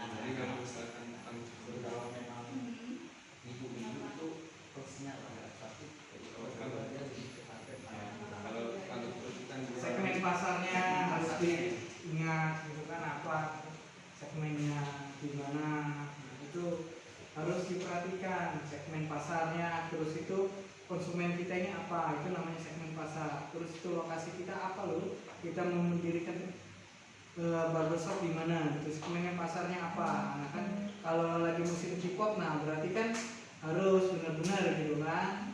Jadi kalau misalkan kalau memang ibu-ibu itu plusnya lah, tapi kalau dia lebih cepat. kalau terus kan Segmen pasarnya harus diingat gitu kan, apa segmennya di mana. Nah, itu harus diperhatikan segmen pasarnya. Terus itu konsumen kita ini apa, itu namanya segmen pasar. Terus itu lokasi kita apa loh, kita mau mendirikan barbershop di mana, terus segmen pasarnya apa. Nah kan kalau lagi musim K-pop, nah berarti kan harus benar-benar gitu kan.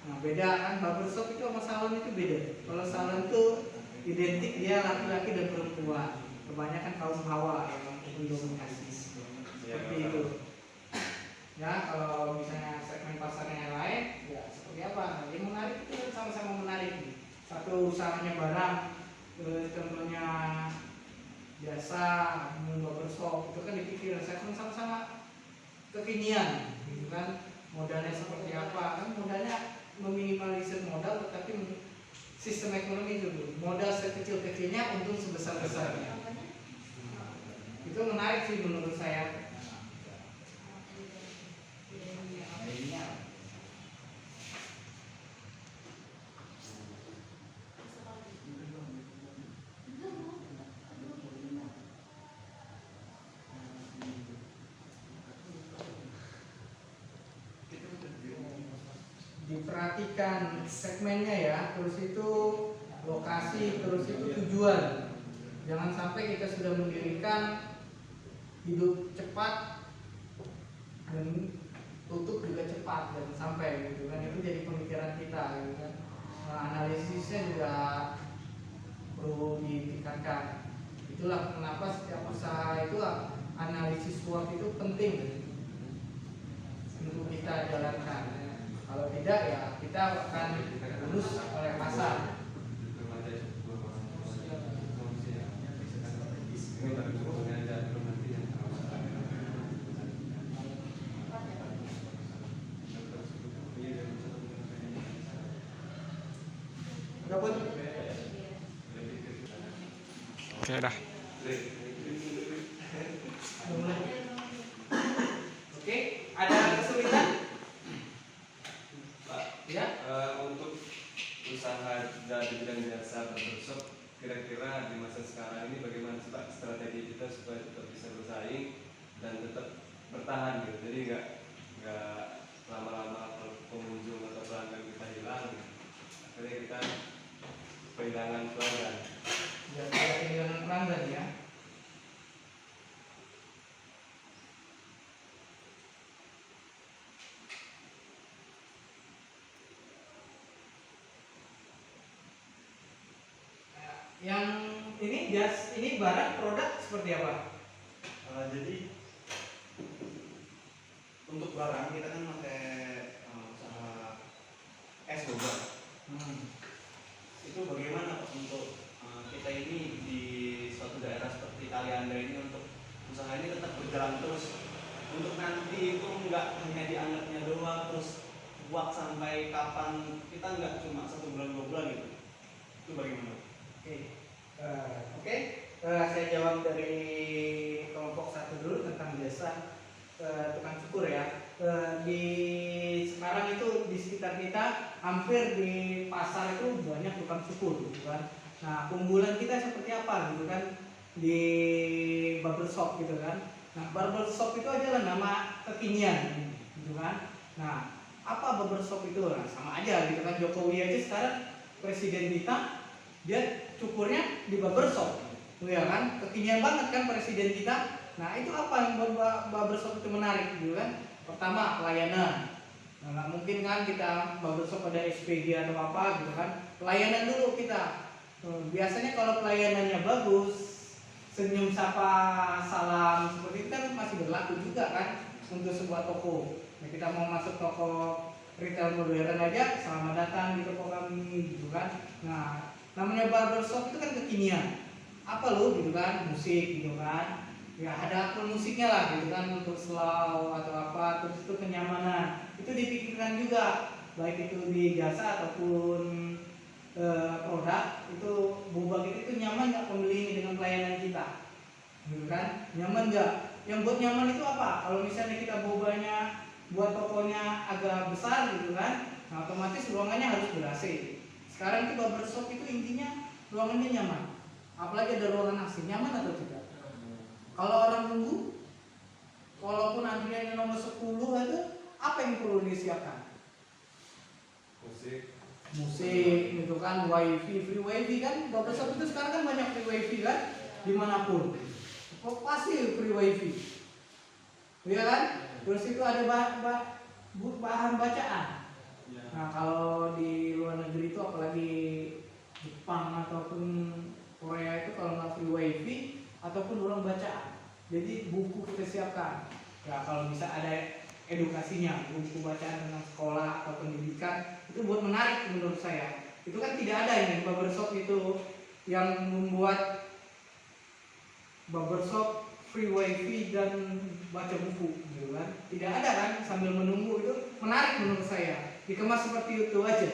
Nah beda kan, barbershop itu sama salon itu beda. Kalau salon itu identik dia laki-laki dan perempuan, kebanyakan kaum hawa yang mendominasi seperti itu. Ya kalau misalnya segmen pasarnya yang lain, ya seperti apa? Nah, yang menarik itu kan sama-sama menarik. Satu usahanya barang, contohnya jasa, barbershop, itu kan dipikir segmen sama-sama kekinian, gitu kan? Modalnya seperti apa? Kan modalnya meminimalisir modal, tetapi sistem ekonomi itu modal sekecil-kecilnya, untung sebesar-besarnya. Itu menarik sih menurut saya. Diperhatikan segmennya ya, terus itu lokasi, terus itu tujuan. Jangan sampai kita sudah mendirikan hidup cepat dan tutup juga cepat, dan sampai gitu kan. Itu jadi pemikiran kita gitu kan. Nah, analisisnya juga perlu ditingkatkan. Itulah kenapa setiap usaha itu analisis SWOT itu penting untuk kita jalankan. Kalau tidak ya kita akan lulus oleh pasar. Oke dah. Oke, ada kesulitan? Pak, Ya. Untuk usaha dari bidang jasa barbershop, kira-kira di masa sekarang ini bagaimana sih Pak strategi kita supaya tetap bisa bersaing dan tetap bertahan gitu? Jadi nggak lama-lama kalau pengunjung atau pelanggan kita hilang, akhirnya kita kehilangan pelanggan. Ya, ada kehilangan pelanggan ya. Yang ini barang produk seperti apa? Jadi untuk barang kita kan pakai usaha es boba. Itu bagaimana Pak untuk kita ini di suatu daerah seperti Kalianda ini untuk usaha ini tetap berjalan terus, untuk nanti itu nggak hanya dianggapnya doang terus buat sampai kapan, kita nggak cuma 1 bulan 2 bulan gitu. Itu bagaimana? Oke, saya jawab dari kelompok satu dulu tentang jasa tukang cukur ya. Di sekarang itu di sekitar kita hampir di pasar itu banyak tukang cukur gitu kan. Nah keunggulan kita seperti apa gitu kan di barbershop gitu kan. Nah barbershop itu adalah nama kekinian gitu kan. Nah apa barbershop itu? Nah, sama aja gitu kan. Jokowi aja sekarang presiden kita, dia cukurnya di barbershop, ya kan? Kekinian banget kan presiden kita. Nah itu apa yang buat barbershop itu menarik gitu kan? Pertama pelayanan. Nah, nggak mungkin kan kita barbershop ada SPG atau apa gitu kan? Pelayanan dulu kita. Biasanya kalau pelayanannya bagus, senyum sapa salam seperti itu kan masih berlaku juga kan untuk sebuah toko. Nah, kita mau masuk toko retail modern aja, selamat datang di toko kami gitu kan. Nah namanya barbershop itu kan kekinian. Apa lo gitu kan, musik gitu kan. Ya ada akun musiknya lah gitu kan, untuk slow atau apa, terus itu kenyamanan. Itu dipikirkan juga, baik itu di jasa ataupun produk, itu boba kita itu nyaman nggak pembeli ini dengan pelayanan kita. gitu kan? Nyaman nggak? Yang buat nyaman itu apa? Kalau misalnya kita bobanya buat tokonya agak besar gitu kan, nah otomatis ruangannya harus ber-AC. Sekarang itu barbershop itu intinya ruangannya nyaman, apalagi ada ruangan AC, nyaman atau tidak? Kalau orang nunggu, walaupun antriannya nomor 10 itu, apa yang perlu disiapkan? Musik. Musik, gitu kan, wifi, free wifi kan, barbershop itu sekarang kan banyak free wifi kan, dimanapun, pasti free wifi, iya kan? Terus itu ada bahan bacaan. Ya. Nah kalau di luar negeri itu apalagi Jepang ataupun Korea itu kalau nggak free wifi ataupun orang bacaan, jadi buku kita siapkan. Ya kalau bisa ada edukasinya, buku bacaan tentang sekolah atau pendidikan, itu buat menarik menurut saya. Itu kan tidak ada ini barbershop itu yang membuat barbershop free wifi dan baca buku gitu kan, tidak ada kan, sambil menunggu. Itu menarik menurut saya, dikemas seperti itu aja.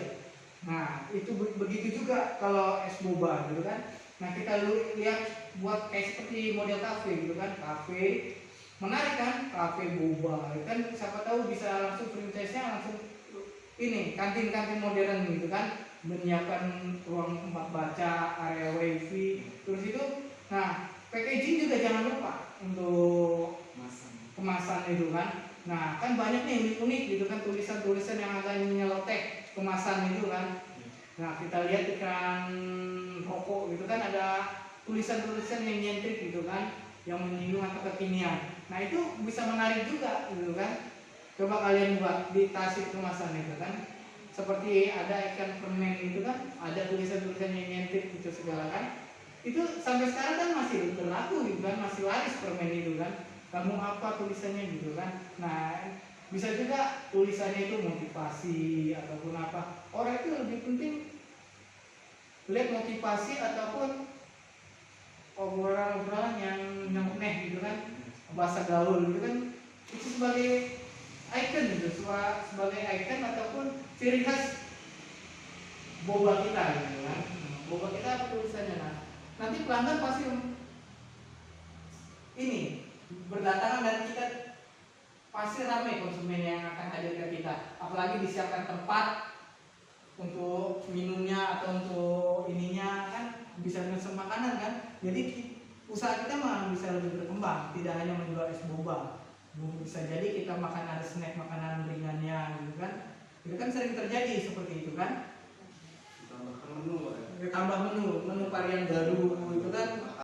Nah itu begitu juga kalau es boba gitu kan. Nah kita lihat buat kayak seperti model kafe gitu kan, kafe menarik kan, kafe boba kan, siapa tahu bisa langsung franchise-nya langsung ini kantin-kantin modern gitu kan, menyiapkan ruang tempat baca, area wifi, terus itu. Nah packaging juga jangan lupa untuk kemasan itu kan. Nah kan banyak nih unik gitu kan, tulisan-tulisan yang agak nyelotek kemasan itu kan. Nah kita lihat iklan rokok gitu kan, ada tulisan-tulisan yang nyentrik gitu kan, yang menyinggung atau kekinian. Nah itu bisa menarik juga gitu kan. Coba kalian buat di tasik kemasan itu kan, seperti ada ikan permen gitu kan, ada tulisan-tulisan yang nyentrik gitu segala kan. Itu sampai sekarang kan masih berlaku gitu kan, masih laris permen itu kan. Kamu apa tulisannya gitu kan. Nah bisa juga tulisannya itu motivasi ataupun apa. Orang itu lebih penting lihat motivasi ataupun obrolan-obrolan yang nyeleneh gitu kan, bahasa gaul gitu kan, itu sebagai icon gitu, sebagai icon ataupun ciri khas boba kita gitu kan. Boba kita apa tulisannya? Nah nanti pelanggan pasti ini berdatangan dan kita pasti ramai konsumen yang akan hadir ke kita, apalagi disiapkan tempat untuk minumnya atau untuk ininya kan, bisa mesen makanan kan. Jadi usaha kita mah bisa lebih berkembang, tidak hanya menjual es boba, bisa jadi kita makan ada snack makanan ringannya gitu kan. Itu kan sering terjadi seperti itu kan, Ditambahkan menu. ditambah menu varian baru itu kan.